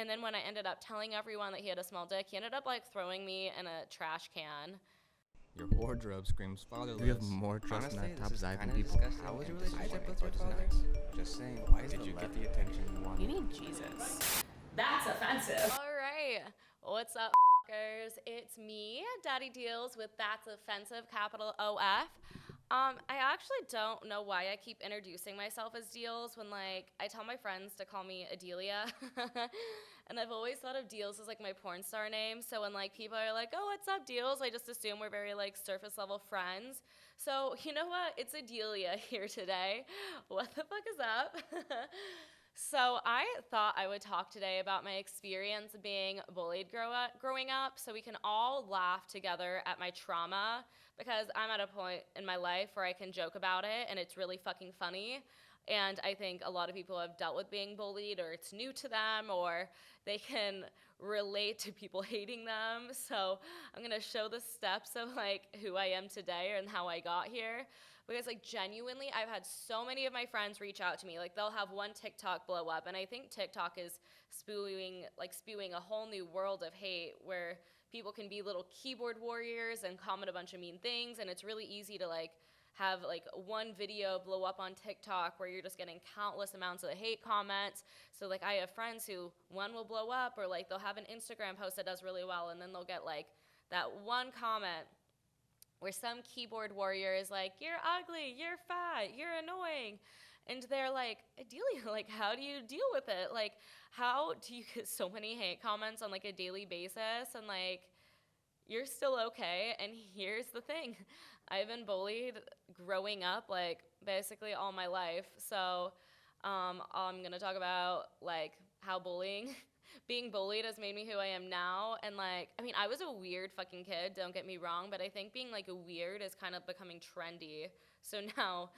And then when I ended up telling everyone that he had a small dick, he ended up like throwing me in a trash can. Your wardrobe screams fatherless. Do you have more trust in Honestly, that top this is diving kinda people? disgusting How was your and relationship with disappointing, your but father? it's nice. Just saying, why Did is you the get the attention you wanted? You need Jesus. That's offensive. All right. What's up, f***ers? It's me, Daddy DEELZ, with That's Offensive, capital OF. I actually don't know why I keep introducing myself as DEELZ when, like, I tell my friends to call me Adelia. And I've always thought of DEELZ as, like, my porn star name. So when, like, people are like, oh, what's up, DEELZ? I just assume we're very, like, surface-level friends. So, you know what? It's Adelia here today. What the fuck is up? So I thought I would talk today about my experience being bullied growing up so we can all laugh together at my trauma, because I'm at a point in my life where I can joke about it and it's really fucking funny. And I think a lot of people have dealt with being bullied, or it's new to them, or they can relate to people hating them. So I'm gonna show the steps of like who I am today and how I got here. Because like genuinely, I've had so many of my friends reach out to me. Like they'll have one TikTok blow up, and I think TikTok is spewing a whole new world of hate where people can be little keyboard warriors and comment a bunch of mean things, and it's really easy to like have like one video blow up on TikTok where you're just getting countless amounts of hate comments. So like I have friends who one will blow up, or like they'll have an Instagram post that does really well, and then they'll get like that one comment where some keyboard warrior is like, you're ugly, you're fat, you're annoying. And they're like, Adelia, like, how do you deal with it? Like, how do you get so many hate comments on like a daily basis? And like, you're still okay. And here's the thing. I've been bullied growing up, like, basically all my life. So I'm going to talk about like how being bullied has made me who I am now. And like, I mean, I was a weird fucking kid, don't get me wrong, but I think being like a weird is kind of becoming trendy. So now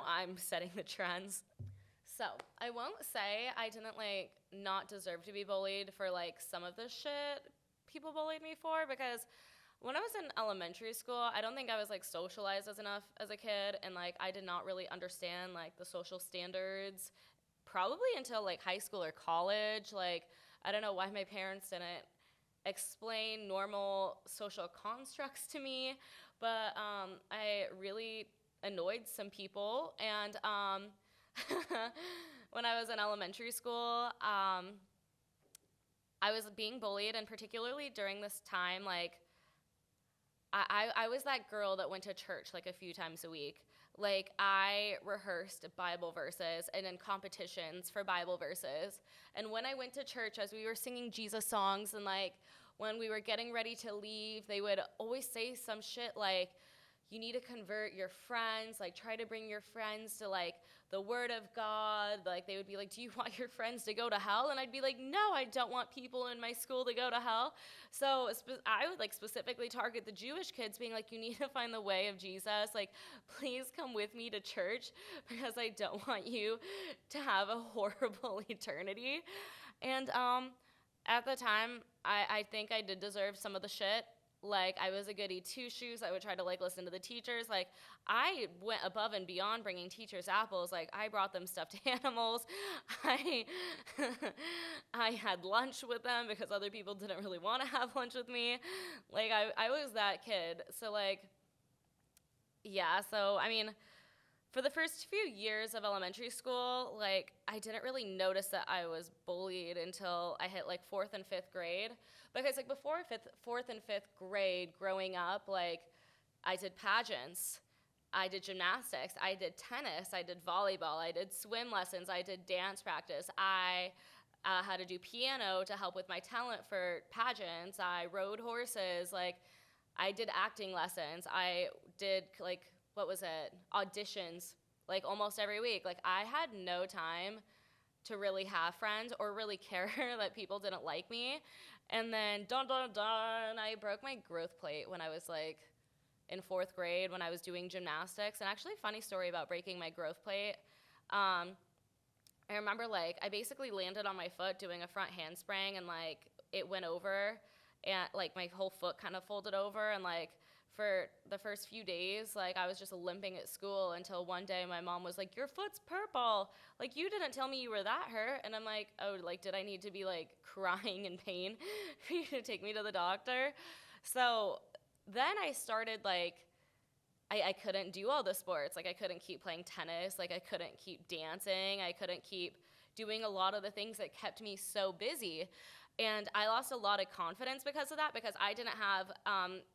I'm setting the trends. So I won't say I didn't like not deserve to be bullied for like some of the shit people bullied me for, because when I was in elementary school, I don't think I was like socialized enough as a kid, and like I did not really understand like the social standards probably until like high school or college. Like I don't know why my parents didn't explain normal social constructs to me, but I really annoyed some people. And when I was in elementary school, I was being bullied, and particularly during this time, like I was that girl that went to church like a few times a week. Like I rehearsed Bible verses and in competitions for Bible verses. And when I went to church, as we were singing Jesus songs, and like when we were getting ready to leave, they would always say some shit like, you need to convert your friends, like try to bring your friends to like the word of God. Like they would be like, do you want your friends to go to hell? And I'd be like, no, I don't want people in my school to go to hell. So I would like specifically target the Jewish kids, being like, you need to find the way of Jesus. Like, please come with me to church, because I don't want you to have a horrible eternity. And at the time, I think I did deserve some of the shit. Like, I was a goody two-shoes. I would try to, like, listen to the teachers. Like, I went above and beyond bringing teachers apples. Like, I brought them stuffed animals. I had lunch with them because other people didn't really want to have lunch with me. Like, I was that kid. So, like, yeah. So, I mean, for the first few years of elementary school, like, I didn't really notice that I was bullied until I hit, like, 4th and 5th grade. Because, like, before 4th and 5th grade, growing up, like, I did pageants, I did gymnastics, I did tennis, I did volleyball, I did swim lessons, I did dance practice, I had to do piano to help with my talent for pageants, I rode horses, like, I did acting lessons, I did, like, what was it, auditions, like, almost every week. Like, I had no time to really have friends or really care that people didn't like me. And then, I broke my growth plate when I was, like, in 4th grade when I was doing gymnastics. And actually, funny story about breaking my growth plate. I remember, like, I basically landed on my foot doing a front handspring, and, like, it went over, and, like, my whole foot kind of folded over, and, like, for the first few days, like, I was just limping at school until one day my mom was like, your foot's purple. Like, you didn't tell me you were that hurt. And I'm like, oh, like, did I need to be, like, crying in pain for you to take me to the doctor? So then I started, like, I couldn't do all the sports. Like, I couldn't keep playing tennis. Like, I couldn't keep dancing. I couldn't keep doing a lot of the things that kept me so busy. And I lost a lot of confidence because of that, because I didn't have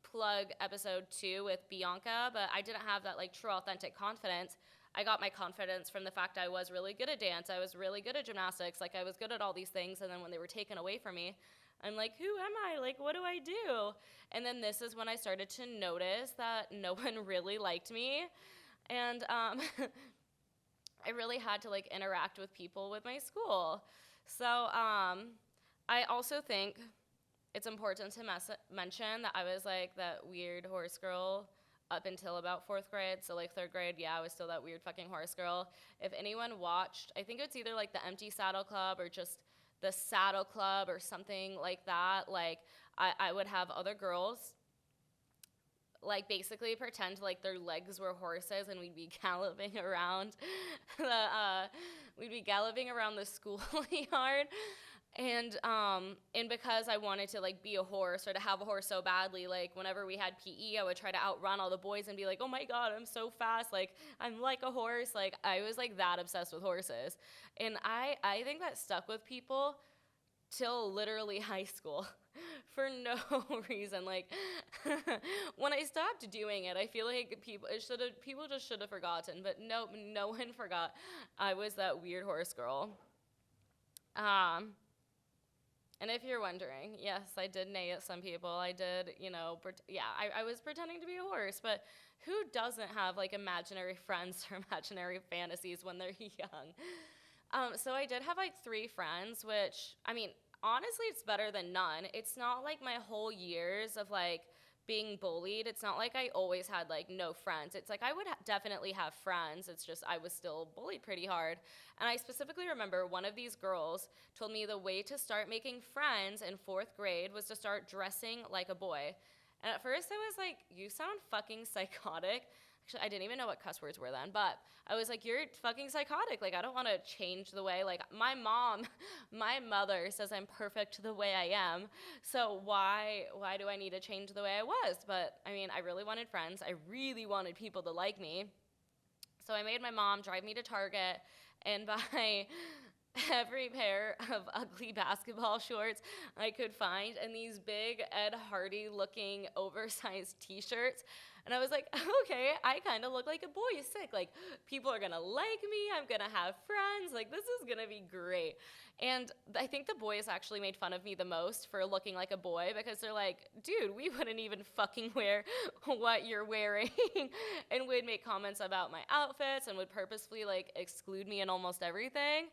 plug episode 2 with Bianca, but I didn't have that, like, true, authentic confidence. I got my confidence from the fact I was really good at dance. I was really good at gymnastics. Like, I was good at all these things. And then when they were taken away from me, I'm like, who am I? Like, what do I do? And then this is when I started to notice that no one really liked me. And I really had to, like, interact with people with my school. So I also think it's important to mention that I was, like, that weird horse girl up until about 4th grade. So, like, 3rd grade, yeah, I was still that weird fucking horse girl. If anyone watched, I think it's either, like, the Empty Saddle Club or just the Saddle Club or something like that, like, I would have other girls, like, basically pretend like their legs were horses, and we'd be galloping around the schoolyard. And because I wanted to, like, be a horse or to have a horse so badly, like, whenever we had PE, I would try to outrun all the boys and be like, oh my God, I'm so fast, like, I'm like a horse. Like, I was, like, that obsessed with horses. And I think that stuck with people till literally high school for no reason. Like, when I stopped doing it, I feel like people just should have forgotten, but no one forgot. I was that weird horse girl. And if you're wondering, yes, I did neigh at some people. I did, I was pretending to be a horse, but who doesn't have, like, imaginary friends or imaginary fantasies when they're young? So I did have, like, 3 friends, which, I mean, honestly, it's better than none. It's not like my whole years of, like, being bullied. It's not like I always had, like, no friends. It's like I would definitely have friends. It's just I was still bullied pretty hard. And I specifically remember one of these girls told me the way to start making friends in 4th grade was to start dressing like a boy. And at first I was like, you sound fucking psychotic. Actually, I didn't even know what cuss words were then, but I was like, you're fucking psychotic. Like, I don't want to change the way, like, my mother says I'm perfect the way I am, so why do I need to change the way I was? But, I mean, I really wanted friends. I really wanted people to like me. So I made my mom drive me to Target and buy every pair of ugly basketball shorts I could find and these big Ed Hardy looking oversized t-shirts. And I was like, okay, I kind of look like a boy. Sick. Like, people are going to like me. I'm going to have friends. Like, this is going to be great. And I think the boys actually made fun of me the most for looking like a boy, because they're like, dude, we wouldn't even fucking wear what you're wearing, and would make comments about my outfits and would purposefully, like, exclude me in almost everything.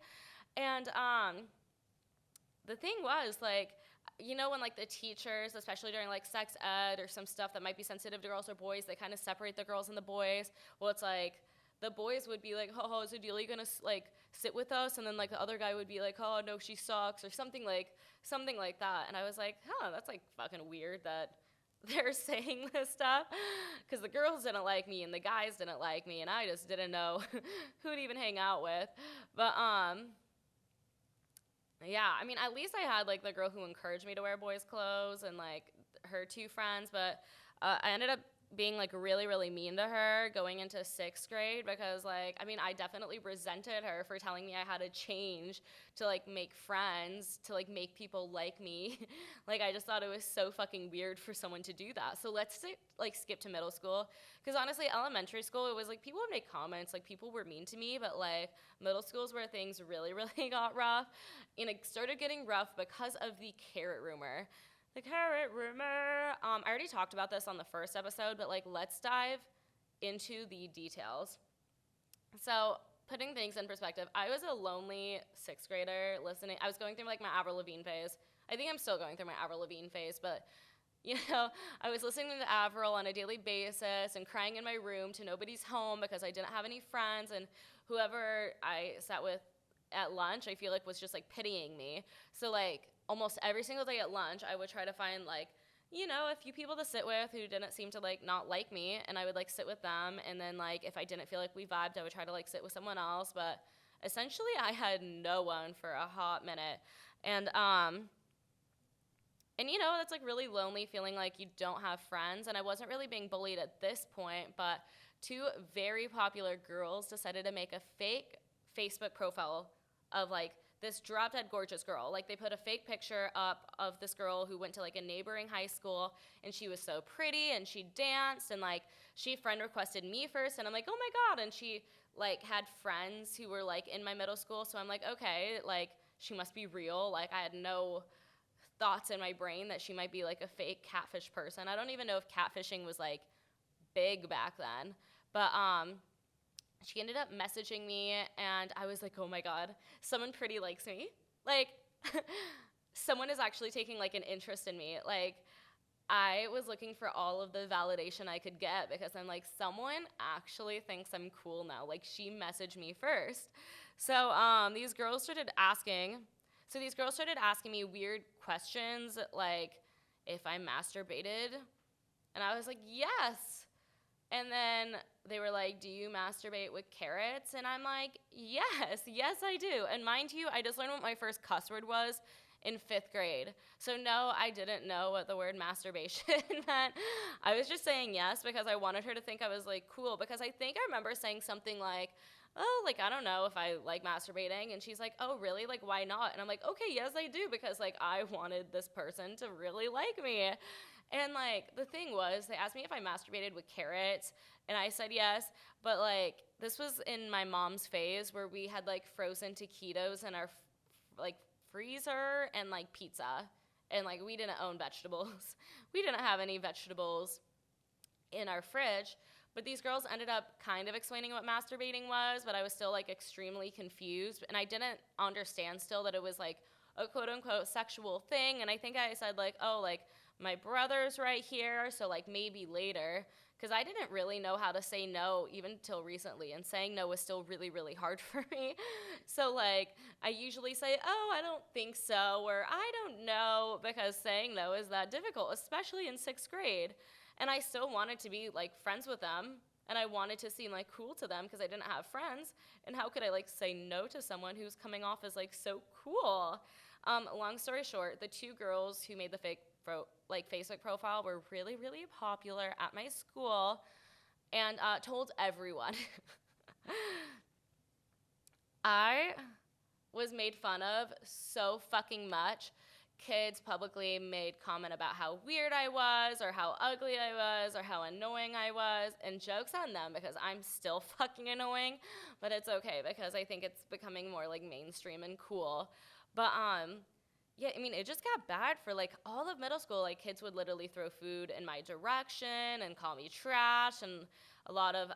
And the thing was, like, you know, when, like, the teachers, especially during, like, sex ed or some stuff that might be sensitive to girls or boys, they kind of separate the girls and the boys. Well, it's like the boys would be like, oh, is Adelia gonna, like, sit with us? And then, like, the other guy would be like, oh, no, she sucks, or something like that. And I was like, that's, like, fucking weird that they're saying this stuff, because the girls didn't like me and the guys didn't like me, and I just didn't know who to even hang out with. But yeah, I mean, at least I had, like, the girl who encouraged me to wear boys' clothes and, like, her 2 friends, but I ended up being, like, really, really mean to her going into 6th grade, because, like, I mean, I definitely resented her for telling me I had to change to, like, make friends, to, like, make people like me. Like, I just thought it was so fucking weird for someone to do that. So let's, like, skip to middle school, because honestly, elementary school, it was, like, people would make comments, like, people were mean to me, but, like, middle school is where things really, really got rough, and it started getting rough because of the carrot rumor. The carrot rumor. I already talked about this on the first episode, but, like, let's dive into the details. So, putting things in perspective, I was a lonely 6th grader listening. I was going through, like, my Avril Lavigne phase. I think I'm still going through my Avril Lavigne phase, but, you know, I was listening to Avril on a daily basis and crying in my room to nobody's home because I didn't have any friends, and whoever I sat with at lunch, I feel like, was just, like, pitying me. So, like, almost every single day at lunch, I would try to find, like, you know, a few people to sit with who didn't seem to like not like me, and I would like sit with them, and then like if I didn't feel like we vibed, I would try to like sit with someone else. But essentially I had no one for a hot minute. And you know, that's like really lonely feeling like you don't have friends. And I wasn't really being bullied at this point, but two very popular girls decided to make a fake Facebook profile of like this drop dead gorgeous girl. Like they put a fake picture up of this girl who went to like a neighboring high school, and she was so pretty and she danced, and like she friend requested me first, and I'm like, oh my God. And she like had friends who were like in my middle school. So I'm like, okay, like she must be real. Like I had no thoughts in my brain that she might be like a fake catfish person. I don't even know if catfishing was like big back then. But she ended up messaging me, and I was like, oh my God, someone pretty likes me. Like someone is actually taking like an interest in me. Like I was looking for all of the validation I could get, because I'm like, someone actually thinks I'm cool now. Like she messaged me first. So these girls started asking me weird questions, like if I masturbated. And I was like, yes. And then they were like, do you masturbate with carrots? And I'm like, yes, I do. And mind you, I just learned what my first cuss word was in 5th grade. So no, I didn't know what the word masturbation meant. I was just saying yes because I wanted her to think I was like cool, because I think I remember saying something like, oh, like, I don't know if I like masturbating. And she's like, oh, really? Like, why not? And I'm like, okay, yes, I do, because, like, I wanted this person to really like me. And, like, the thing was, they asked me if I masturbated with carrots, and I said yes. But, like, this was in my mom's phase where we had, like, frozen taquitos in our, like, freezer and, like, pizza. And, like, we didn't own vegetables. We didn't have any vegetables in our fridge. But these girls ended up kind of explaining what masturbating was, but I was still like extremely confused. And I didn't understand still that it was like a quote unquote sexual thing. And I think I said like, oh, like my brother's right here, so like maybe later. Because I didn't really know how to say no even till recently. And saying no was still really, really hard for me. So like I usually say, oh, I don't think so, or I don't know, because saying no is that difficult, especially in 6th grade. And I still wanted to be like friends with them, and I wanted to seem like cool to them because I didn't have friends. And how could I like say no to someone who's coming off as like so cool? Long story short, the two girls who made the fake Facebook profile were really, really popular at my school, and told everyone. I was made fun of so fucking much. Kids publicly made comment about how weird I was, or how ugly I was, or how annoying I was, and joke's on them because I'm still fucking annoying, but it's okay because I think it's becoming more like mainstream and cool. But yeah, I mean, it just got bad for like all of middle school. Like kids would literally throw food in my direction and call me trash, and a lot of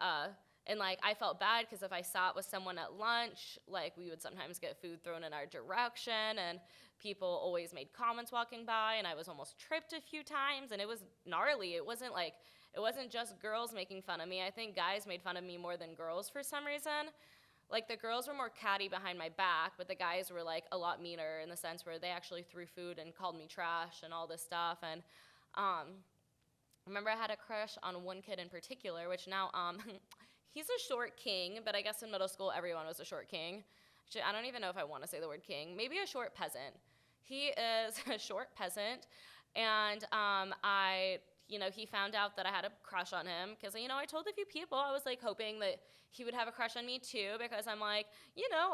and like I felt bad because if I sat with someone at lunch, like we would sometimes get food thrown in our direction, and people always made comments walking by, and I was almost tripped a few times, and it was gnarly. It wasn't just girls making fun of me. I think guys made fun of me more than girls for some reason. Like the girls were more catty behind my back, but the guys were like a lot meaner in the sense where they actually threw food and called me trash and all this stuff. And I remember I had a crush on one kid in particular, which now he's a short king, but I guess in middle school everyone was a short king. Actually, I don't even know if I want to say the word king. Maybe a short peasant. He is a short peasant, and he found out that I had a crush on him because, I told a few people. I was, like, hoping that he would have a crush on me, too, because I'm like,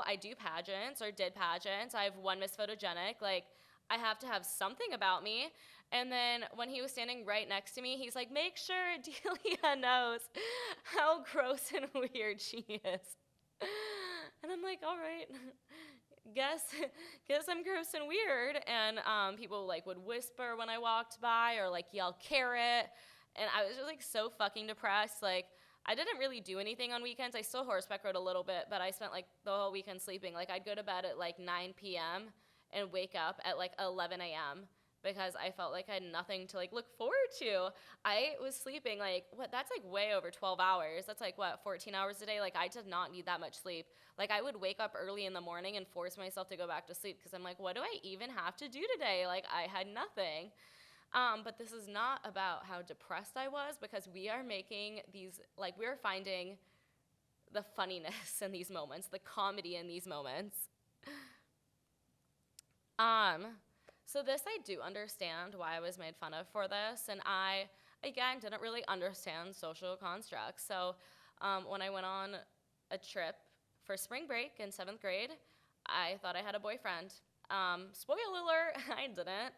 I do pageants or did pageants. I have one Miss Photogenic. Like, I have to have something about me. And then when he was standing right next to me, he's like, make sure Adelia knows how gross and weird she is. And I'm like, all right, guess I'm gross and weird. And people like would whisper when I walked by or like yell carrot. And I was just like so fucking depressed. Like I didn't really do anything on weekends. I still horseback rode a little bit, but I spent like the whole weekend sleeping. Like I'd go to bed at like 9 p.m. and wake up at like 11 a.m. because I felt like I had nothing to like look forward to. I was sleeping like, that's like way over 12 hours. That's like 14 hours a day? Like I did not need that much sleep. Like I would wake up early in the morning and force myself to go back to sleep because I'm like, what do I even have to do today? Like I had nothing. But this is not about how depressed I was, because we are making these, like, we're finding the funniness in these moments, the comedy in these moments. So this, I do understand why I was made fun of for this, and I, again, didn't really understand social constructs. So when I went on a trip for spring break in 7th grade, I thought I had a boyfriend. Spoiler alert, I didn't.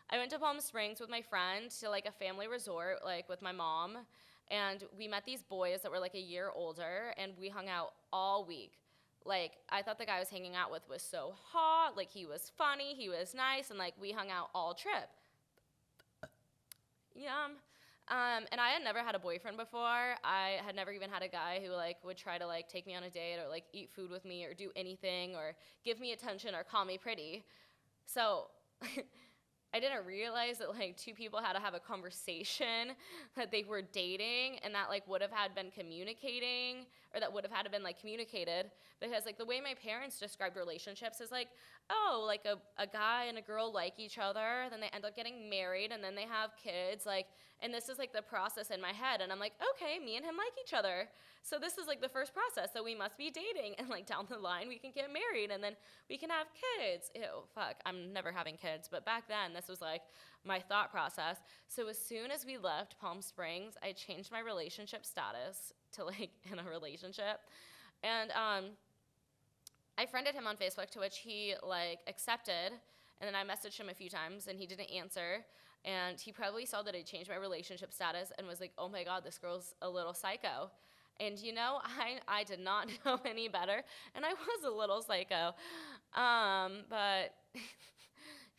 I went to Palm Springs with my friend to like a family resort, like with my mom, and we met these boys that were like a year older, and we hung out all week. Like, I thought the guy I was hanging out with was so hot, like he was funny, he was nice, and like we hung out all trip. Yeah. And I had never had a boyfriend before. I had never even had a guy who like would try to like take me on a date or like eat food with me or do anything or give me attention or call me pretty. So I didn't realize that like two people had to have a conversation, that they were dating, and that like would have had been communicating, or that would have had to been like communicated, because like the way my parents described relationships is like, oh, like a guy and a girl like each other, then they end up getting married, and then they have kids, like, and this is like the process in my head, and I'm like, okay, me and him like each other, so this is like the first process, so we must be dating, and like down the line we can get married, and then we can have kids. Ew, fuck, I'm never having kids, but back then this was like my thought process. So as soon as we left Palm Springs, I changed my relationship status to like in a relationship, and I friended him on Facebook, to which he like accepted, and then I messaged him a few times and he didn't answer, and he probably saw that I changed my relationship status and was like, oh my god, this girl's a little psycho. And you know, I did not know any better, and I was a little psycho, but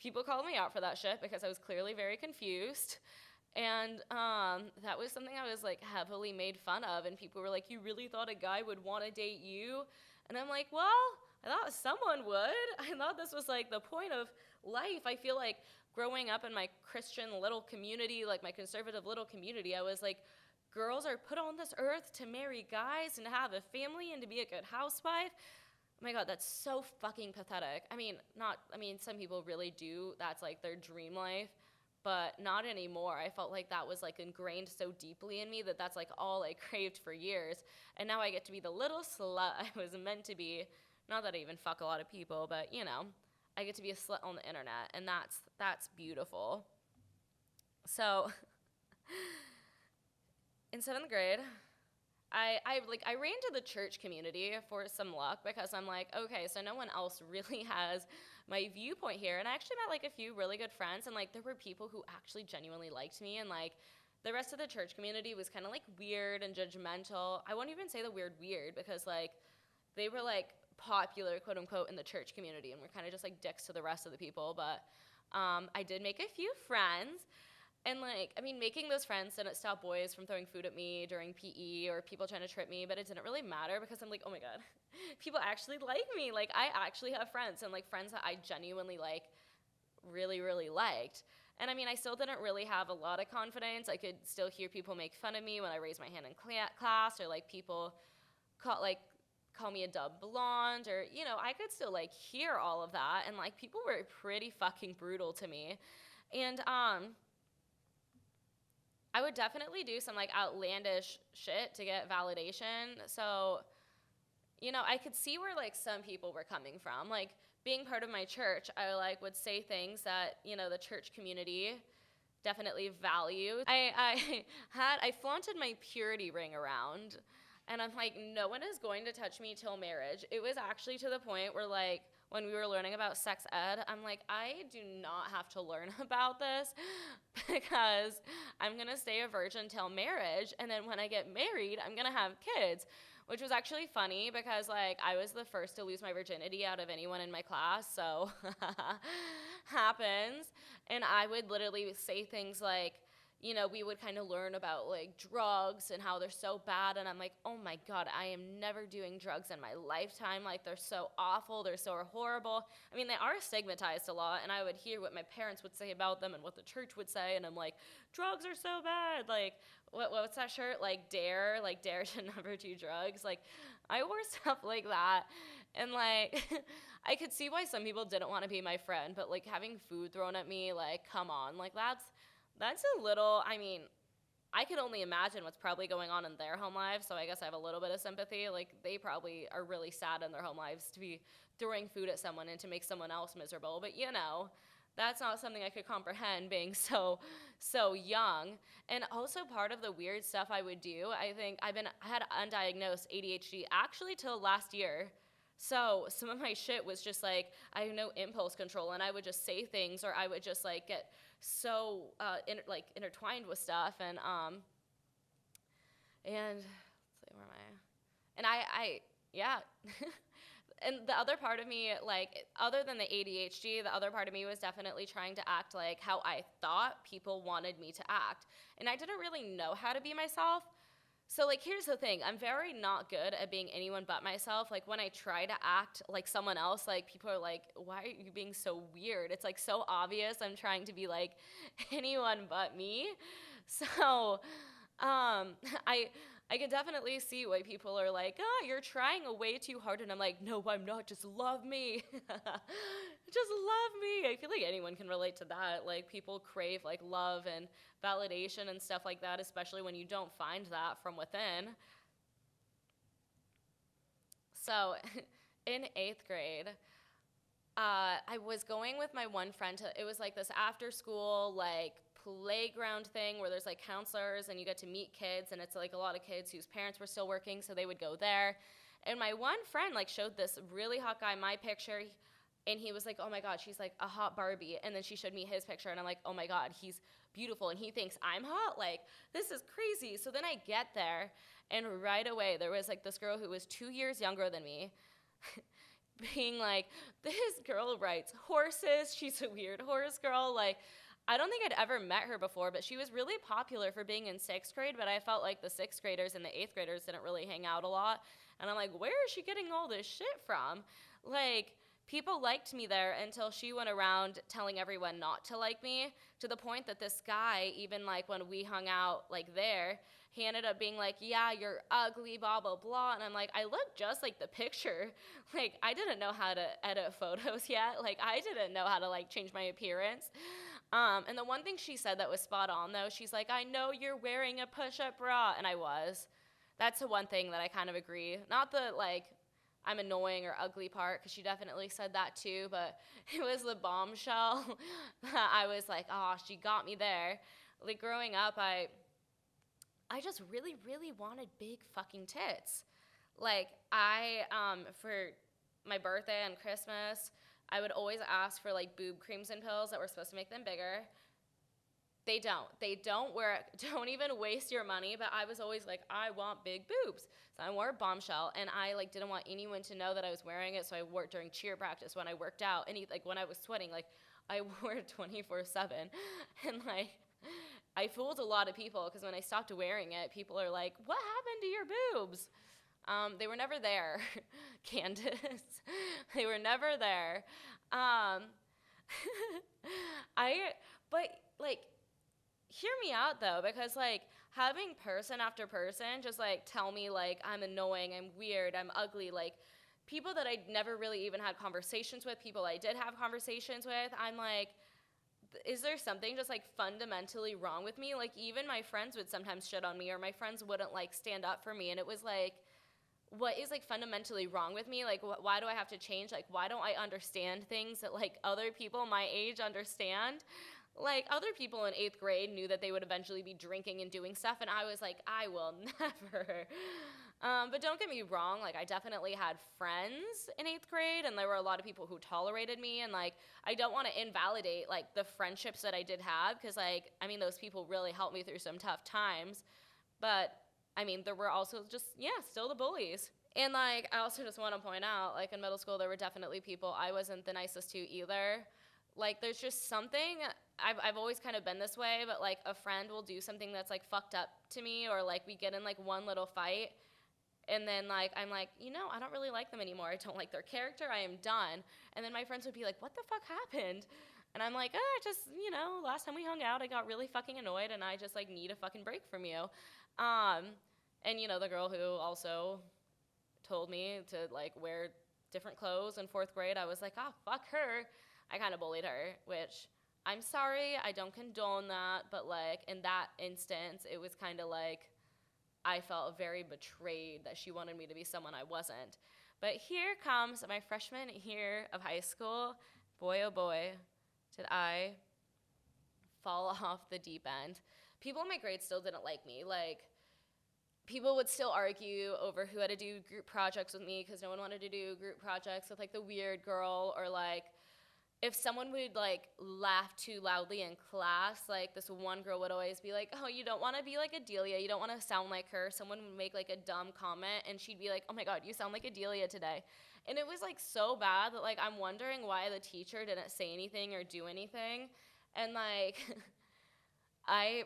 people called me out for that shit because I was clearly very confused. And that was something I was like heavily made fun of, and people were like, you really thought a guy would want to date you? And I'm like, well, I thought someone would. I thought this was like the point of life. I feel like growing up in my Christian little community, like my conservative little community, I was like, girls are put on this earth to marry guys and to have a family and to be a good housewife. Oh my god, that's so fucking pathetic. I mean, some people really do. That's like their dream life, but not anymore. I felt like that was like ingrained so deeply in me that that's like all I craved for years. And now I get to be the little slut I was meant to be. Not that I even fuck a lot of people, but you know, I get to be a slut on the internet, and that's beautiful. So in 7th grade, I ran to the church community for some luck, because I'm like, okay, so no one else really has my viewpoint here. And I actually met like a few really good friends, and like there were people who actually genuinely liked me, and like the rest of the church community was kind of like weird and judgmental. I won't even say the weird because like they were like popular, quote unquote, in the church community, and we're kind of just like dicks to the rest of the people. But I did make a few friends. And, like, I mean, making those friends didn't stop boys from throwing food at me during PE or people trying to trip me, but it didn't really matter, because I'm like, oh my god, people actually like me. Like, I actually have friends, and, like, friends that I genuinely, like, really, really liked. And, I mean, I still didn't really have a lot of confidence. I could still hear people make fun of me when I raised my hand in class, or, like, people call me a dumb blonde, or, you know, I could still, like, hear all of that, and, like, people were pretty fucking brutal to me. And, I would definitely do some like outlandish shit to get validation. So, you know, I could see where like some people were coming from. Like being part of my church, I like would say things that, you know, the church community definitely valued. I flaunted my purity ring around, and I'm like, no one is going to touch me till marriage. It was actually to the point where like when we were learning about sex ed, I'm like, I do not have to learn about this, because I'm going to stay a virgin till marriage, and then when I get married, I'm going to have kids, which was actually funny because, like, I was the first to lose my virginity out of anyone in my class, so happens, and I would literally say things like, you know, we would kind of learn about, like, drugs and how they're so bad, and I'm like, oh my god, I am never doing drugs in my lifetime. Like, they're so awful, they're so horrible. I mean, they are stigmatized a lot, and I would hear what my parents would say about them and what the church would say, and I'm like, drugs are so bad. Like, what's that shirt? Like, dare to never do drugs. Like, I wore stuff like that, And like, I could see why some people didn't want to be my friend, but like having food thrown at me, like, come on, like that's a little, I mean, I can only imagine what's probably going on in their home lives, so I guess I have a little bit of sympathy. Like, they probably are really sad in their home lives to be throwing food at someone and to make someone else miserable. But, you know, that's not something I could comprehend being so young. And also part of the weird stuff I would do, I had undiagnosed ADHD actually till last year. So some of my shit was just like, I have no impulse control, and I would just say things, or I would just like get so intertwined with stuff, and let's see, where am I? And I yeah. And the other part of me, like, other than the ADHD, the other part of me was definitely trying to act like how I thought people wanted me to act. And I didn't really know how to be myself. So, like, here's the thing. I'm very not good at being anyone but myself. Like, when I try to act like someone else, like, people are like, why are you being so weird? It's, like, so obvious I'm trying to be, like, anyone but me. So, I can definitely see why people are like, oh, you're trying way too hard. And I'm like, no, I'm not. Just love me. Just love me. I feel like anyone can relate to that. Like, people crave, like, love and validation and stuff like that, especially when you don't find that from within. So, in 8th grade, I was going with my one friend to, it was like this after school, like, playground thing where there's like counselors and you get to meet kids, and it's like a lot of kids whose parents were still working, so they would go there. And my one friend like showed this really hot guy my picture, and he was like, oh my God, she's like a hot Barbie. And then she showed me his picture, and I'm like, oh my God, he's beautiful, and he thinks I'm hot. Like, this is crazy. So then I get there, and right away there was like this girl who was 2 years younger than me being like, this girl rides horses, she's a weird horse girl. Like, I don't think I'd ever met her before, but she was really popular for being in 6th grade, but I felt like the 6th graders and the 8th graders didn't really hang out a lot. And I'm like, where is she getting all this shit from? Like, people liked me there until she went around telling everyone not to like me, to the point that this guy, even like when we hung out like there, he ended up being like, yeah, you're ugly, blah, blah, blah. And I'm like, I look just like the picture. Like, I didn't know how to edit photos yet. Like, I didn't know how to like change my appearance. And the one thing she said that was spot on, though, she's like, I know you're wearing a push-up bra. And I was. That's the one thing that I kind of agree. Not the, like, I'm annoying or ugly part, because she definitely said that too, but it was the bombshell. I was like, oh, she got me there. Like, growing up, I just really, really wanted big fucking tits. Like, for my birthday and Christmas, I would always ask for like boob creams and pills that were supposed to make them bigger. They don't don't even waste your money, but I was always like, I want big boobs. So I wore a bombshell, and I like didn't want anyone to know that I was wearing it, so I wore it during cheer practice, when I worked out, and like when I was sweating, like I wore it 24/7. And like I fooled a lot of people, because when I stopped wearing it, people are like, what happened to your boobs? They were never there, Candace. They were never there. But like, hear me out though, because like having person after person just like tell me like I'm annoying, I'm weird, I'm ugly, like people that I never really even had conversations with, people I did have conversations with, I'm like, is there something just like fundamentally wrong with me? Like, even my friends would sometimes shit on me, or my friends wouldn't like stand up for me, and it was like, what is like fundamentally wrong with me? Like, why do I have to change? Like, why don't I understand things that like other people my age understand? Like, other people in 8th grade knew that they would eventually be drinking and doing stuff, and I was like, I will never. But don't get me wrong, like, I definitely had friends in 8th grade, and there were a lot of people who tolerated me, and like, I don't want to invalidate like the friendships that I did have, because like, I mean, those people really helped me through some tough times, but I mean, there were also just, yeah, still the bullies. And like, I also just want to point out, like, in middle school, there were definitely people I wasn't the nicest to either. Like, there's just something, I've always kind of been this way, but like, a friend will do something that's like fucked up to me, or like we get in like one little fight, and then like, I'm like, you know, I don't really like them anymore. I don't like their character. I am done. And then my friends would be like, what the fuck happened? And I'm like, just, you know, last time we hung out, I got really fucking annoyed, and I just like need a fucking break from you. And you know, the girl who also told me to like wear different clothes in 4th grade, I was like, oh, fuck her. I kind of bullied her, which I'm sorry, I don't condone that, but like in that instance, it was kind of like I felt very betrayed that she wanted me to be someone I wasn't. But here comes my freshman year of high school. Boy, oh boy, did I fall off the deep end. People in my grade still didn't like me. Like, people would still argue over who had to do group projects with me because no one wanted to do group projects with like the weird girl, or like if someone would like laugh too loudly in class, like this one girl would always be like, oh, you don't want to be like Adelia, you don't want to sound like her. Someone would make like a dumb comment and she'd be like, oh my God, you sound like Adelia today. And it was like so bad that like I'm wondering why the teacher didn't say anything or do anything. And like I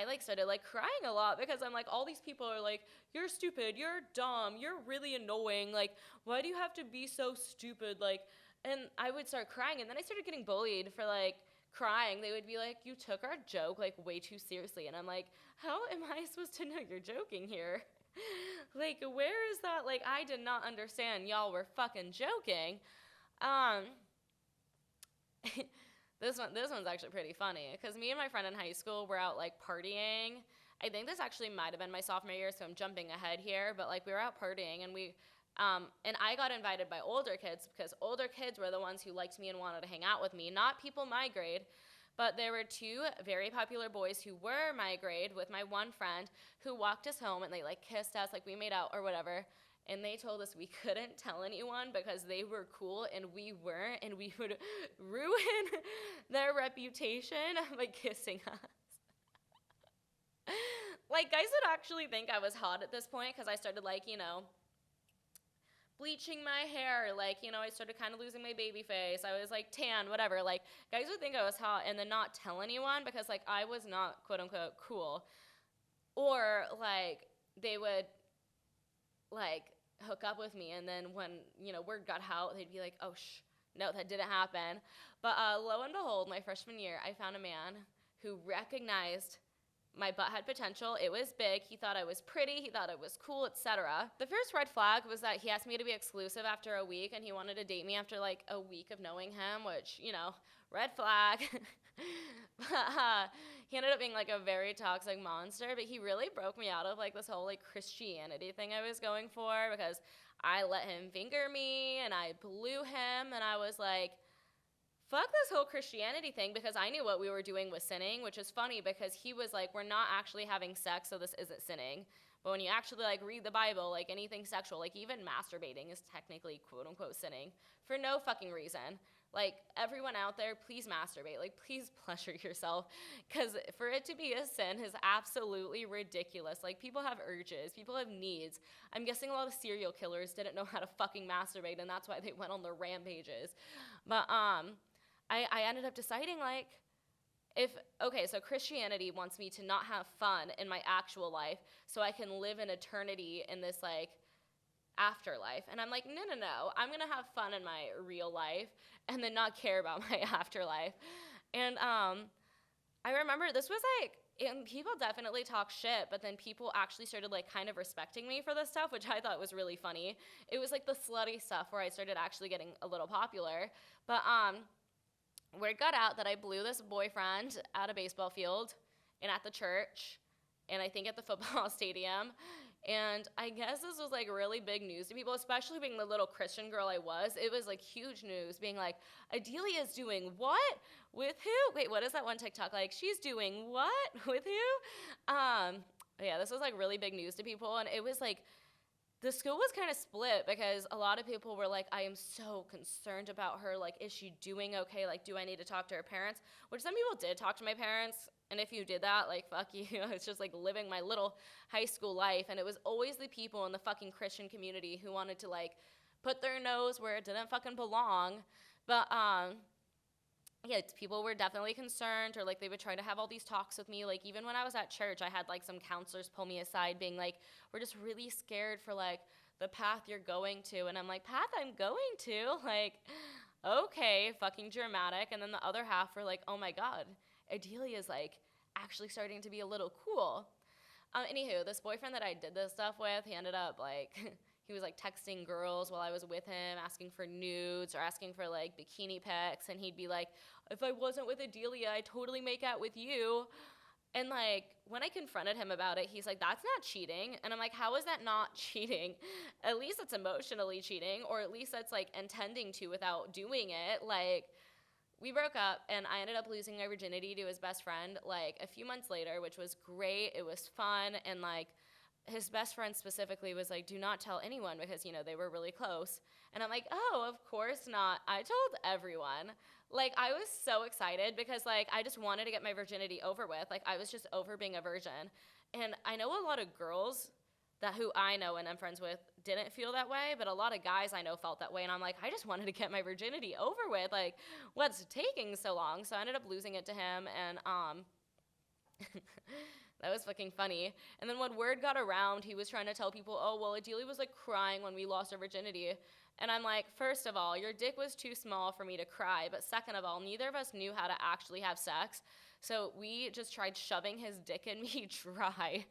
like started like crying a lot because I'm like, all these people are like, you're stupid, you're dumb, you're really annoying, like why do you have to be so stupid, like. And I would start crying, and then I started getting bullied for, like, crying. They would be like, you took our joke, like, way too seriously. And I'm like, how am I supposed to know you're joking here? Like, where is that? Like, I did not understand y'all were fucking joking. This one's actually pretty funny, because me and my friend in high school were out, like, partying. I think this actually might have been my sophomore year, so I'm jumping ahead here. But, like, we were out partying, and I got invited by older kids because older kids were the ones who liked me and wanted to hang out with me, not people my grade. But there were 2 very popular boys who were my grade with my one friend who walked us home, and they like kissed us, like we made out or whatever. And they told us we couldn't tell anyone because they were cool and we weren't, and we would ruin their reputation by kissing us. Like, guys would actually think I was hot at this point because I started, like, you know, bleaching my hair, like, you know, I started kind of losing my baby face. I was like tan, whatever. Like, guys would think I was hot and then not tell anyone because like I was not quote unquote cool. Or like they would like hook up with me, and then when, you know, word got out, they'd be like, oh no, that didn't happen. But lo and behold, my freshman year, I found a man who recognized my butt had potential. It was big. He thought I was pretty. He thought I was cool, etc. The first red flag was that he asked me to be exclusive after a week, and he wanted to date me after like a week of knowing him, which, you know, red flag. He ended up being like a very toxic monster, but he really broke me out of like this whole like Christianity thing I was going for, because I let him finger me and I blew him, and I was like, fuck this whole Christianity thing, because I knew what we were doing was sinning, which is funny because he was like, we're not actually having sex, so this isn't sinning. But when you actually like read the Bible, like anything sexual, like even masturbating is technically quote unquote sinning for no fucking reason. Like, everyone out there, please masturbate. Like, please pleasure yourself, because for it to be a sin is absolutely ridiculous. Like, people have urges. People have needs. I'm guessing a lot of serial killers didn't know how to fucking masturbate, and that's why they went on their rampages. But I ended up deciding, like, so Christianity wants me to not have fun in my actual life so I can live in eternity in this, like, afterlife. And I'm like, no, I'm going to have fun in my real life and then not care about my afterlife. And I remember this was, like, and people definitely talk shit, but then people actually started, like, kind of respecting me for this stuff, which I thought was really funny. It was, like, the slutty stuff where I started actually getting a little popular. But, word got out that I blew this boyfriend at a baseball field and at the church and I think at the football stadium. And I guess this was like really big news to people, especially being the little Christian girl I was. It was like huge news, being like, Adelia's doing what? With who? Wait, what is that one TikTok? Like, she's doing what? With who? Yeah, this was like really big news to people. And it was like, the school was kind of split because a lot of people were like, I am so concerned about her. Like, is she doing okay? Like, do I need to talk to her parents? Which some people did talk to my parents. And if you did that, like, fuck you. It's just like living my little high school life. And it was always the people in the fucking Christian community who wanted to like put their nose where it didn't fucking belong. But, yeah, people were definitely concerned, or like they would try to have all these talks with me. Like, even when I was at church, I had like some counselors pull me aside being like, we're just really scared for like the path you're going to. And I'm like, path I'm going to? Like, okay, fucking dramatic. And then the other half were like, oh my God, Adelia's like actually starting to be a little cool. Anywho, this boyfriend that I did this stuff with, he ended up like, he was like texting girls while I was with him, asking for nudes or asking for like bikini pics. And he'd be like, if I wasn't with Adelia, I'd totally make out with you. And like when I confronted him about it, he's like, that's not cheating. And I'm like, how is that not cheating? At least it's emotionally cheating, or at least that's like intending to without doing it. Like, we broke up and I ended up losing my virginity to his best friend like a few months later, which was great. It was fun. And like his best friend specifically was like, do not tell anyone, because, you know, they were really close. And I'm like, oh, of course not. I told everyone. Like, I was so excited because like I just wanted to get my virginity over with. Like, I was just over being a virgin. And I know a lot of girls that who I know and I'm friends with didn't feel that way, but a lot of guys I know felt that way. And I'm like, I just wanted to get my virginity over with. Like, what's taking so long? So I ended up losing it to him, and that was fucking funny. And then when word got around, he was trying to tell people, oh, well, Adelia was like crying when we lost our virginity. And I'm like, first of all, your dick was too small for me to cry. But second of all, neither of us knew how to actually have sex. So we just tried shoving his dick in me dry.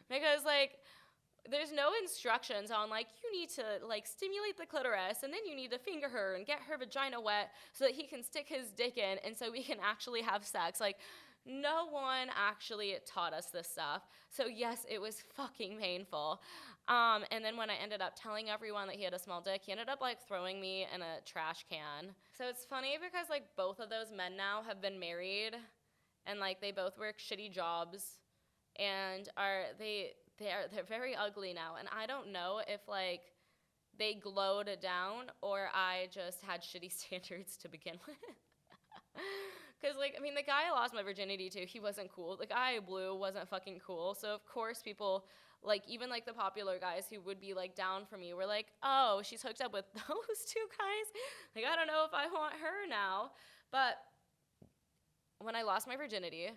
Because like, there's no instructions on like, you need to like stimulate the clitoris and then you need to finger her and get her vagina wet so that he can stick his dick in and so we can actually have sex. Like, no one actually taught us this stuff. So yes, it was fucking painful. And then when I ended up telling everyone that he had a small dick, he ended up like throwing me in a trash can. So it's funny because like both of those men now have been married and like they both work shitty jobs and they're very ugly now. And I don't know if like they glowed down or I just had shitty standards to begin with. Because, like, I mean, the guy I lost my virginity to, he wasn't cool. The guy Blue wasn't fucking cool. So, of course, people, like, even, like, the popular guys who would be, like, down for me were like, oh, she's hooked up with those two guys? Like, I don't know if I want her now. But when I lost my virginity,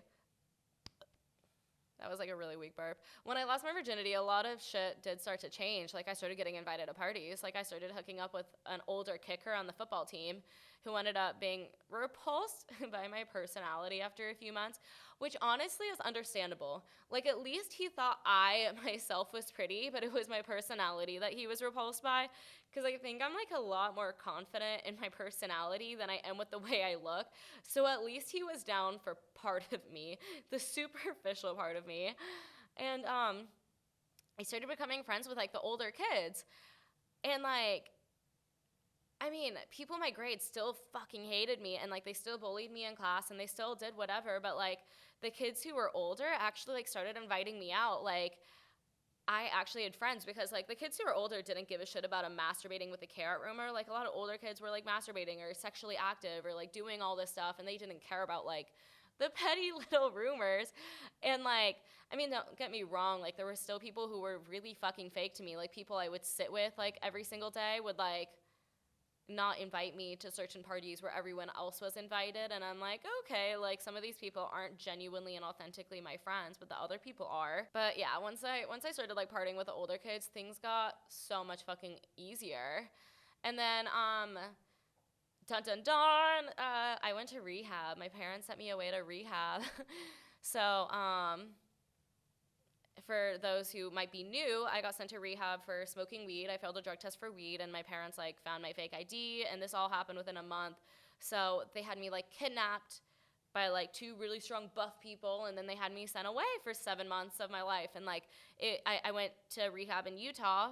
that was, like, a really weak burp. When I lost my virginity, a lot of shit did start to change. Like, I started getting invited to parties. Like, I started hooking up with an older kicker on the football team who ended up being repulsed by my personality after a few months, which honestly is understandable. Like, at least he thought I myself was pretty, but it was my personality that he was repulsed by. Because I think I'm, like, a lot more confident in my personality than I am with the way I look. So at least he was down for part of me, the superficial part of me. And I started becoming friends with, like, the older kids. And, like, I mean, people in my grade still fucking hated me, and, like, they still bullied me in class, and they still did whatever, but, like, the kids who were older actually, like, started inviting me out. Like, I actually had friends because, like, the kids who were older didn't give a shit about a masturbating with a carrot rumor. Like, a lot of older kids were, like, masturbating or sexually active or, like, doing all this stuff, and they didn't care about, like, the petty little rumors. And, like, I mean, don't get me wrong, like, there were still people who were really fucking fake to me. Like, people I would sit with, like, every single day would, like, not invite me to certain parties where everyone else was invited, and I'm like, okay, like, some of these people aren't genuinely and authentically my friends, but the other people are. But yeah, once I started, like, partying with the older kids, things got so much fucking easier. And then dun dun darn, I went to rehab. My parents sent me away to rehab. So for those who might be new, I got sent to rehab for smoking weed. I failed a drug test for weed, and my parents, like, found my fake ID, and this all happened within a month. So they had me, like, kidnapped by, like, two really strong buff people, and then they had me sent away for 7 months of my life. And, like, I went to rehab in Utah,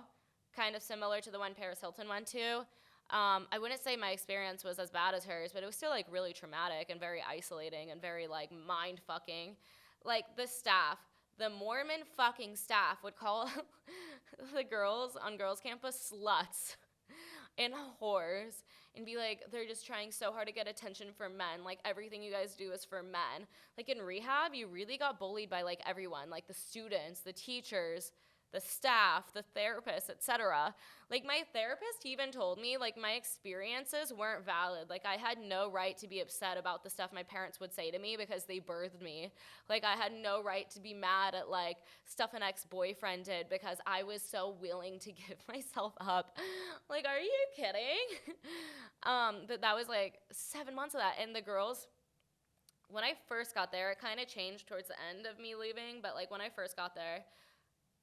kind of similar to the one Paris Hilton went to. I wouldn't say my experience was as bad as hers, but it was still, like, really traumatic and very isolating and very, like, mind-fucking. Like, the Mormon fucking staff would call the girls on girls' campus sluts and whores and be like, they're just trying so hard to get attention from men. Like, everything you guys do is for men. Like, in rehab, you really got bullied by, like, everyone. Like, the students, the teachers, the staff, the therapists, etc. Like, my therapist even told me, like, my experiences weren't valid. Like, I had no right to be upset about the stuff my parents would say to me because they birthed me. Like, I had no right to be mad at, like, stuff an ex-boyfriend did because I was so willing to give myself up. Like, are you kidding? But that was, like, 7 months of that. And the girls, when I first got there, it kind of changed towards the end of me leaving, but, like, when I first got there,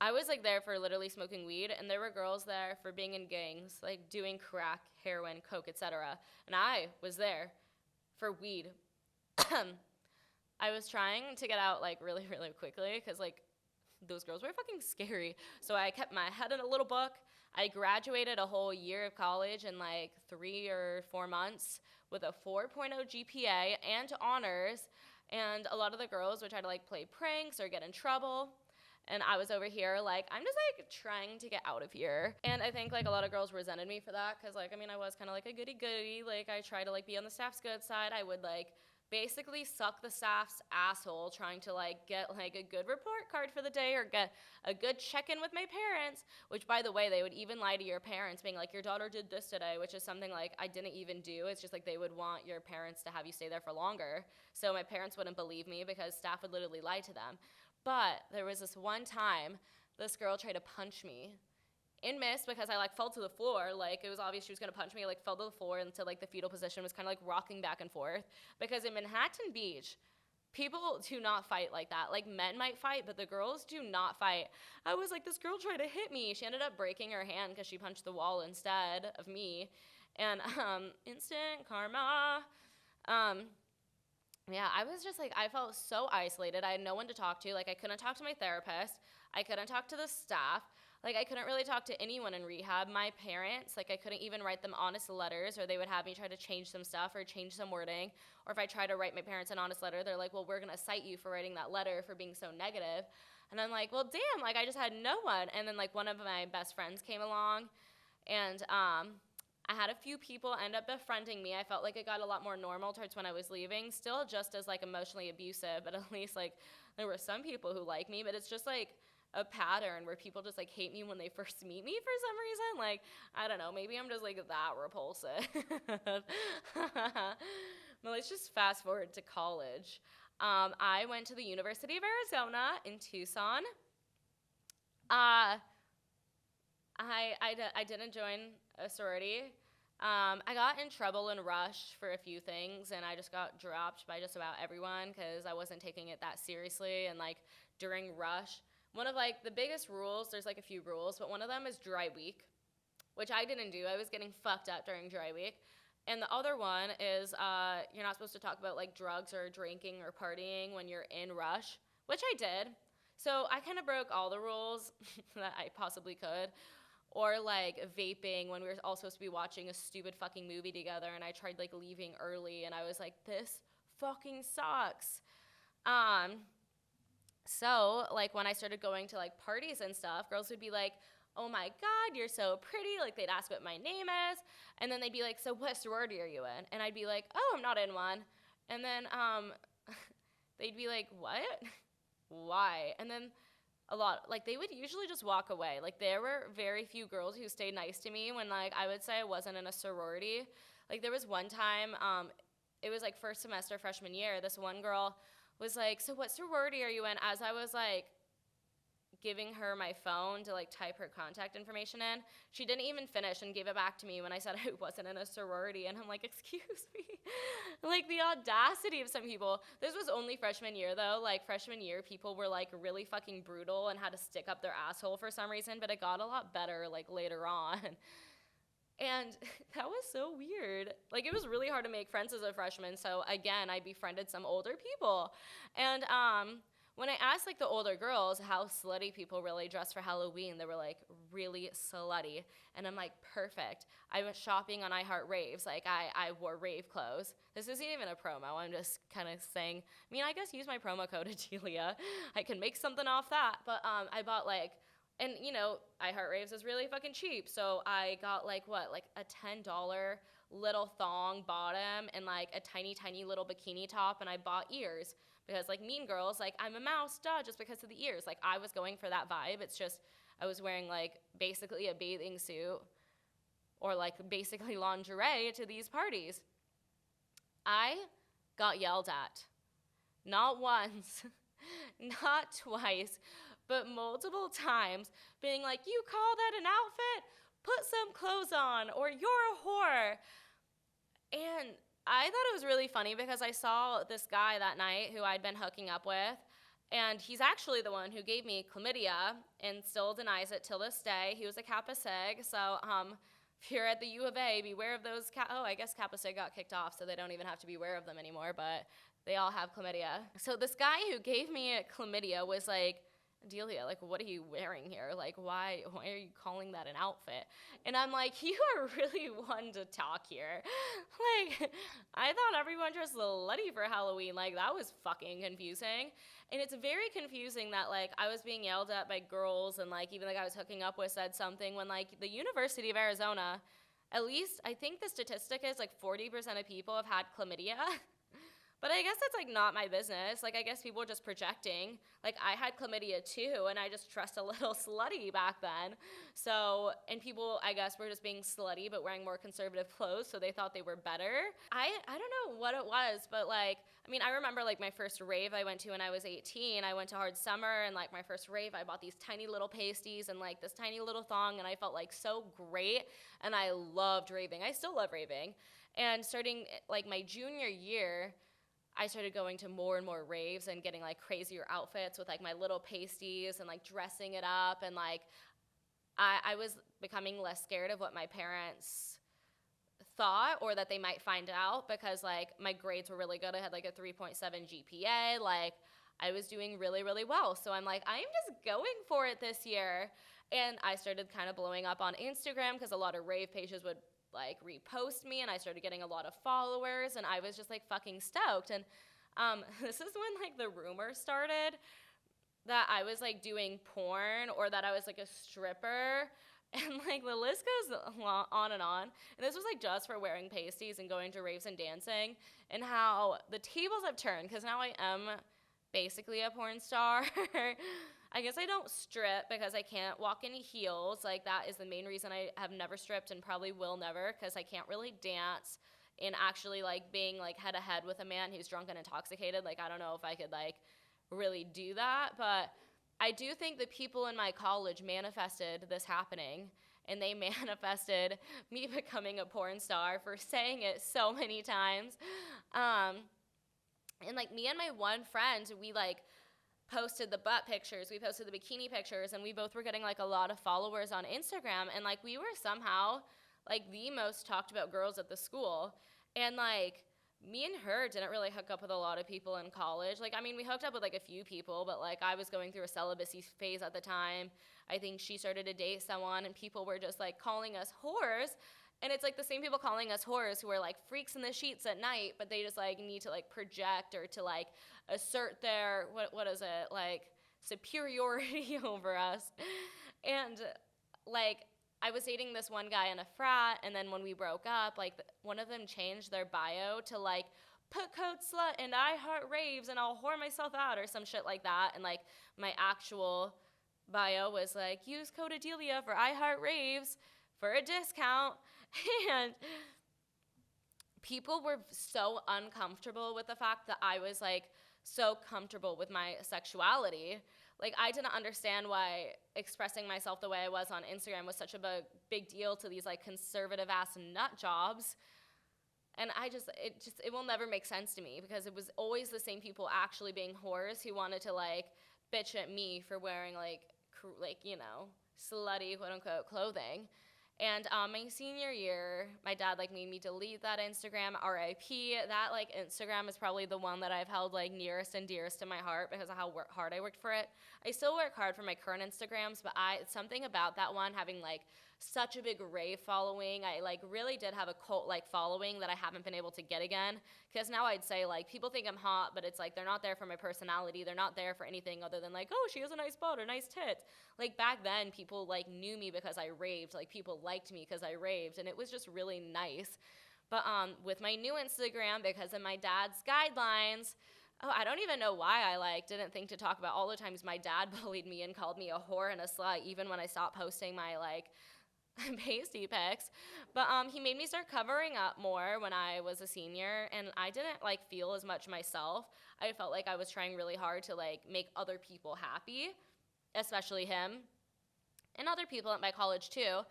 I was like there for literally smoking weed, and there were girls there for being in gangs, like doing crack, heroin, coke, etc. And I was there for weed. I was trying to get out like really, really quickly because like those girls were fucking scary. So I kept my head in a little book. I graduated a whole year of college in like 3 or 4 months with a 4.0 GPA and honors. And a lot of the girls would try to like play pranks or get in trouble. And I was over here like, I'm just like trying to get out of here. And I think like a lot of girls resented me for that because like, I mean, I was kind of like a goody goody. Like I tried to like be on the staff's good side. I would like basically suck the staff's asshole trying to like get like a good report card for the day or get a good check-in with my parents, which by the way, they would even lie to your parents being like, your daughter did this today, which is something like I didn't even do. It's just like they would want your parents to have you stay there for longer. So my parents wouldn't believe me because staff would literally lie to them. But there was this one time this girl tried to punch me and missed because I like fell to the floor. Like it was obvious she was gonna punch me. I like fell to the floor into like the fetal position, was kind of like rocking back and forth. Because in Manhattan Beach, people do not fight like that. Like men might fight, but the girls do not fight. I was like, this girl tried to hit me. She ended up breaking her hand because she punched the wall instead of me. And instant karma. Yeah, I was just like, I felt so isolated. I had no one to talk to. Like, I couldn't talk to my therapist. I couldn't talk to the staff. Like, I couldn't really talk to anyone in rehab. My parents, like, I couldn't even write them honest letters, or they would have me try to change some stuff or change some wording. Or if I try to write my parents an honest letter, they're like, well, we're going to cite you for writing that letter for being so negative. And I'm like, well, damn, like, I just had no one. And then, like, one of my best friends came along, and I had a few people end up befriending me. I felt like it got a lot more normal towards when I was leaving. Still just as, like, emotionally abusive, but at least, like, there were some people who like me. But it's just, like, a pattern where people just, like, hate me when they first meet me for some reason. Like, I don't know. Maybe I'm just, like, that repulsive. But let's just fast forward to college. I went to the University of Arizona in Tucson. I didn't join a sorority. I got in trouble in Rush for a few things, and I just got dropped by just about everyone because I wasn't taking it that seriously. And, like, during Rush, one of, like, the biggest rules, there's, like, a few rules, but one of them is dry week, which I didn't do. I was getting fucked up during dry week. And the other one is you're not supposed to talk about, like, drugs or drinking or partying when you're in Rush, which I did. So I kind of broke all the rules that I possibly could. Or, like, vaping when we were all supposed to be watching a stupid fucking movie together, and I tried, like, leaving early, and I was like, this fucking sucks. So, like, when I started going to, like, parties and stuff, girls would be like, oh my God, you're so pretty. Like, they'd ask what my name is, and then they'd be like, so what sorority are you in? And I'd be like, oh, I'm not in one. And then they'd be like, what? Why? And then they would usually just walk away. Like, there were very few girls who stayed nice to me when, like, I would say I wasn't in a sorority. Like, there was one time, it was, like, first semester freshman year, this one girl was like, so what sorority are you in? As I was, like, giving her my phone to, like, type her contact information in, she didn't even finish and gave it back to me when I said I wasn't in a sorority. And I'm like, excuse me. Like, the audacity of some people. This was only freshman year, though. Like, freshman year, people were, like, really fucking brutal and had to stick up their asshole for some reason, but it got a lot better, like, later on. And that was so weird. Like, it was really hard to make friends as a freshman, so again, I befriended some older people. And when I asked, like, the older girls how slutty people really dress for Halloween, they were, like, really slutty. And I'm like, perfect. I went shopping on iHeart Raves. Like, I wore rave clothes. This isn't even a promo. I'm just kind of saying, I mean, I guess use my promo code Adelia. I can make something off that. But I bought, like, and, you know, iHeart Raves is really fucking cheap. So I got, like, like a $10 little thong bottom and, like, a tiny, tiny little bikini top. And I bought ears. Because, like, Mean Girls, like, I'm a mouse, duh, just because of the ears. Like, I was going for that vibe. It's just I was wearing, like, basically a bathing suit or, like, basically lingerie to these parties. I got yelled at. Not once, not twice, but multiple times, being like, you call that an outfit? Put some clothes on, or you're a whore. And I thought it was really funny because I saw this guy that night who I'd been hooking up with, And he's actually the one who gave me chlamydia and still denies it till this day. He was a Kappa Sig, so if you're at the U of A, beware of those. I guess Kappa Sig got kicked off, so they don't even have to be aware of them anymore, but they all have chlamydia. So this guy who gave me chlamydia was like, Adelia, like, what are you wearing here? Like, why are you calling that an outfit? And I'm like, you are really one to talk here. Like, I thought everyone dressed slutty for Halloween. Like, that was fucking confusing. And it's very confusing that, like, I was being yelled at by girls and, like, even the guy I was hooking up with said something when, like, the University of Arizona, at least I think the statistic is, like, 40% of people have had chlamydia. But I guess that's, like, not my business. Like, I guess people are just projecting. Like, I had chlamydia, too, and I just dressed a little slutty back then. So, and people, I guess, were just being slutty but wearing more conservative clothes, so they thought they were better. I don't know what it was, but, like, I mean, I remember, like, my first rave I went to when I was 18. I went to Hard Summer, and, like, my first rave, I bought these tiny little pasties and, like, this tiny little thong, and I felt, like, so great, and I loved raving. I still love raving. And starting, like, my junior year, I started going to more and more raves and getting, like, crazier outfits with, like, my little pasties and, like, dressing it up. And, like, I was becoming less scared of what my parents thought or that they might find out because, like, my grades were really good. I had, like, a 3.7 GPA. Like, I was doing really, really well. So I'm like, I'm just going for it this year. And I started kind of blowing up on Instagram because a lot of rave pages would, like, repost me, and I started getting a lot of followers, and I was just, like, fucking stoked. And this is when, like, the rumor started that I was, like, doing porn or that I was, like, a stripper, and, like, the list goes on and on. And this was, like, just for wearing pasties and going to raves and dancing, and how the tables have turned, because now I am basically a porn star. I guess I don't strip because I can't walk in heels. Like, that is the main reason I have never stripped and probably will never, because I can't really dance. And actually, like, being, like, head to head with a man who's drunk and intoxicated, like, I don't know if I could, like, really do that. But I do think the people in my college manifested this happening, and they manifested me becoming a porn star for saying it so many times. And, like, me and my one friend, we, like, posted the butt pictures, we posted the bikini pictures, and we both were getting, like, a lot of followers on Instagram, and, like, we were somehow, like, the most talked about girls at the school. And, like, me and her didn't really hook up with a lot of people in college. Like, I mean, we hooked up with, like, a few people, but, like, I was going through a celibacy phase at the time. I think she started to date someone, and people were just, like, calling us whores. And it's, like, the same people calling us whores who are, like, freaks in the sheets at night, but they just, like, need to, like, project or to, like, assert their, what is it, like, superiority over us. And, like, I was dating this one guy in a frat, and then when we broke up, like, one of them changed their bio to, like, put code slut and I heart raves and I'll whore myself out or some shit like that. And, like, my actual bio was, like, use code Adelia for I heart raves for a discount. And people were so uncomfortable with the fact that I was, like, so comfortable with my sexuality. Like, I didn't understand why expressing myself the way I was on Instagram was such a big deal to these, like, conservative-ass nut jobs. And it will never make sense to me because it was always the same people actually being whores who wanted to, like, bitch at me for wearing, like, you know, slutty, quote-unquote, clothing. And my senior year, my dad, like, made me delete that Instagram, RIP. That, like, Instagram is probably the one that I've held, like, nearest and dearest to my heart because of how hard I worked for it. I still work hard for my current Instagrams, but something about that one having, like, such a big rave following. I, like, really did have a cult-like following that I haven't been able to get again. Because now I'd say, like, people think I'm hot, but it's, like, they're not there for my personality. They're not there for anything other than, like, oh, she has a nice butt or nice tits. Like, back then, people, like, knew me because I raved. Like, people liked me because I raved, and it was just really nice. But with my new Instagram, because of my dad's guidelines, I don't even know why I, like, didn't think to talk about all the times my dad bullied me and called me a whore and a slut, even when I stopped posting my, like, pasty pics. But he made me start covering up more when I was a senior, and I didn't, like, feel as much myself. I felt like I was trying really hard to, like, make other people happy, especially him, and other people at my college too.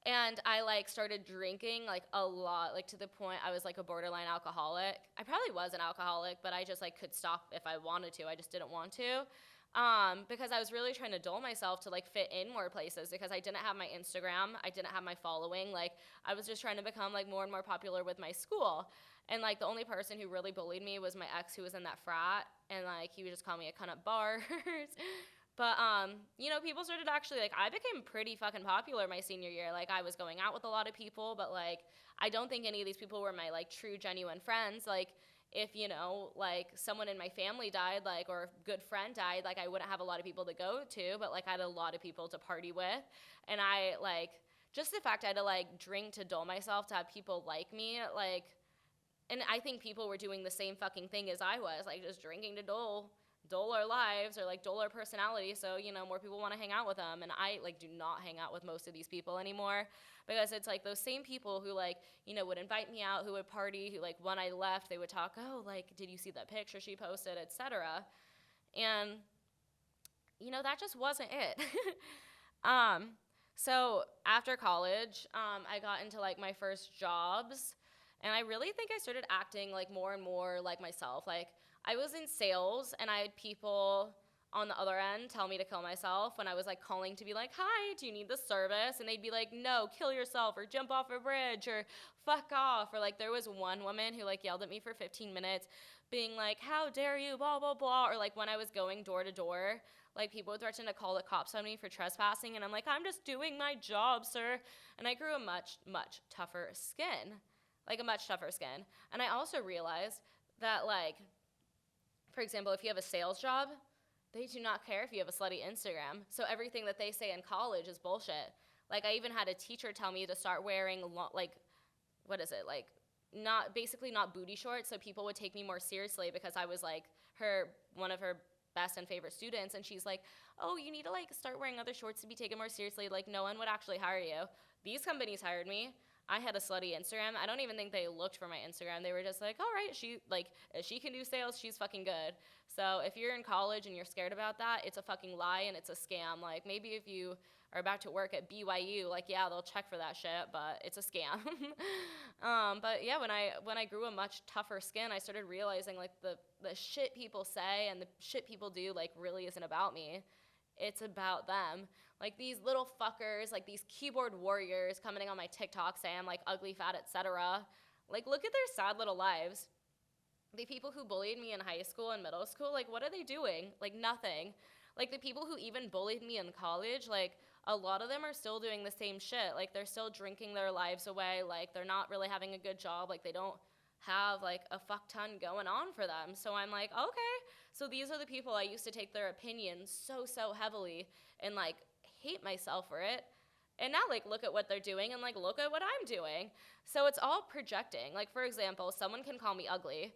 And I like started drinking like a lot, like to the point I was like a borderline alcoholic. I probably was an alcoholic, but I just like could stop if I wanted to. I just didn't want to. Because I was really trying to dull myself to like fit in more places because I didn't have my Instagram. I didn't have my following. Like I was just trying to become like more and more popular with my school. And like the only person who really bullied me was my ex who was in that frat. And like he would just call me a cunt at bars. But, you know, people started actually, like, I became pretty fucking popular my senior year. Like, I was going out with a lot of people, but, like, I don't think any of these people were my, like, true, genuine friends. Like, if, you know, like, someone in my family died, like, or a good friend died, like, I wouldn't have a lot of people to go to, but, like, I had a lot of people to party with. And I, like, just the fact I had to, like, drink to dull myself, to have people like me, like, and I think people were doing the same fucking thing as I was, like, just drinking to dull our lives or like dull our personality, so you know more people want to hang out with them. And I like do not hang out with most of these people anymore because it's like those same people who like, you know, would invite me out, who would party, who like when I left they would talk, oh, like did you see that picture she posted, etc. And you know that just wasn't it. So after college, I got into like my first jobs, and I really think I started acting like more and more like myself. Like I was in sales, and I had people on the other end tell me to kill myself when I was like calling to be like, hi, do you need this service? And they'd be like, no, kill yourself, or jump off a bridge, or fuck off. Or like there was one woman who like yelled at me for 15 minutes being like, how dare you, blah, blah, blah. Or like when I was going door to door, like people would threaten to call the cops on me for trespassing, and I'm like, I'm just doing my job, sir. And I grew a much, much tougher skin, like a much tougher skin. And I also realized that like, for example, if you have a sales job, they do not care if you have a slutty Instagram. So everything that they say in college is bullshit. Like I even had a teacher tell me to start wearing like, what is it? Like not booty shorts, so people would take me more seriously because I was like one of her best and favorite students. And she's like, oh, you need to like start wearing other shorts to be taken more seriously. Like no one would actually hire you. These companies hired me. I had a slutty Instagram. I don't even think they looked for my Instagram. They were just like, all right, if she can do sales, she's fucking good. So if you're in college and you're scared about that, it's a fucking lie and it's a scam. Like maybe if you are about to work at BYU, like yeah, they'll check for that shit, but it's a scam. But yeah, when I grew a much tougher skin, I started realizing like the shit people say and the shit people do like really isn't about me. It's about them. Like these little fuckers, like these keyboard warriors coming on my TikTok saying I'm like ugly, fat, etc. Like look at their sad little lives. The people who bullied me in high school and middle school, like what are they doing? Like nothing. Like the people who even bullied me in college, like a lot of them are still doing the same shit. Like they're still drinking their lives away. Like they're not really having a good job. Like they don't have like a fuck ton going on for them. So I'm like, okay. So these are the people I used to take their opinions so heavily and like hate myself for it. And now like look at what they're doing and like look at what I'm doing. So it's all projecting. Like for example, someone can call me ugly,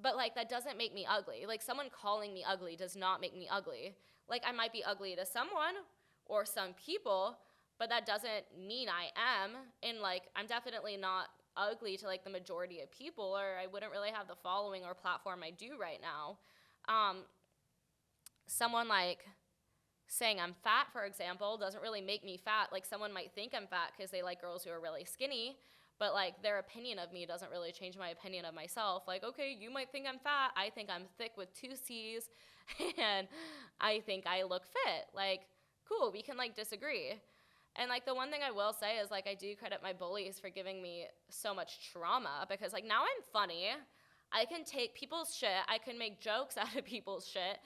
but like that doesn't make me ugly. Like someone calling me ugly does not make me ugly. Like I might be ugly to someone or some people, but that doesn't mean I am. And like I'm definitely not ugly to like the majority of people, or I wouldn't really have the following or platform I do right now. Someone like saying I'm fat, for example, doesn't really make me fat. Like someone might think I'm fat because they like girls who are really skinny, but like their opinion of me doesn't really change my opinion of myself. Like, okay, you might think I'm fat. I think I'm thick with 2 C's and I think I look fit. Like, cool, we can like disagree. And like the one thing I will say is like I do credit my bullies for giving me so much trauma, because like now I'm funny. I can take people's shit. I can make jokes out of people's shit.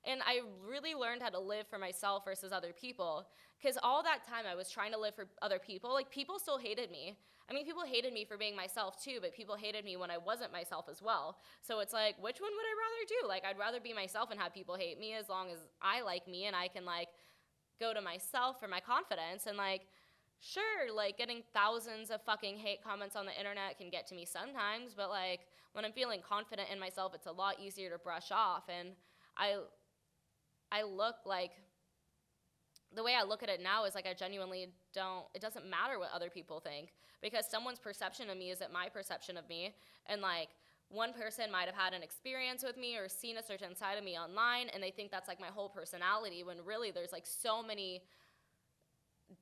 And I really learned how to live for myself versus other people. Because all that time I was trying to live for other people, like people still hated me. I mean, people hated me for being myself too, but people hated me when I wasn't myself as well. So it's like, which one would I rather do? Like, I'd rather be myself and have people hate me as long as I like me and I can like go to myself for my confidence. And like, sure, like getting thousands of fucking hate comments on the internet can get to me sometimes, but like when I'm feeling confident in myself, it's a lot easier to brush off. And I look like, the way I look at it now is like I genuinely don't, it doesn't matter what other people think, because someone's perception of me isn't my perception of me. And like one person might have had an experience with me or seen a certain side of me online and they think that's like my whole personality, when really there's like so many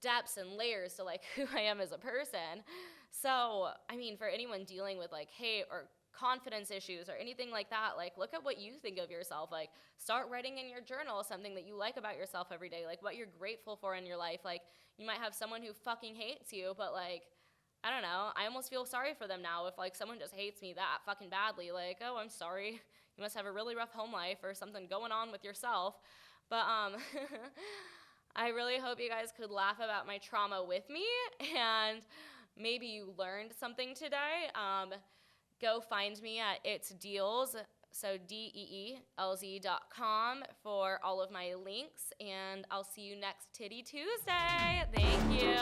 depths and layers to like who I am as a person. So, I mean, for anyone dealing with like hate or confidence issues or anything like that, like look at what you think of yourself. Like start writing in your journal something that you like about yourself every day, like what you're grateful for in your life. Like you might have someone who fucking hates you, but like I don't know, I almost feel sorry for them now if like someone just hates me that fucking badly. Like, oh, I'm sorry. You must have a really rough home life or something going on with yourself. But I really hope you guys could laugh about my trauma with me, and maybe you learned something today. Go find me at It's DEELZ, so DEELZ.com for all of my links, and I'll see you next Titty Tuesday. Thank you.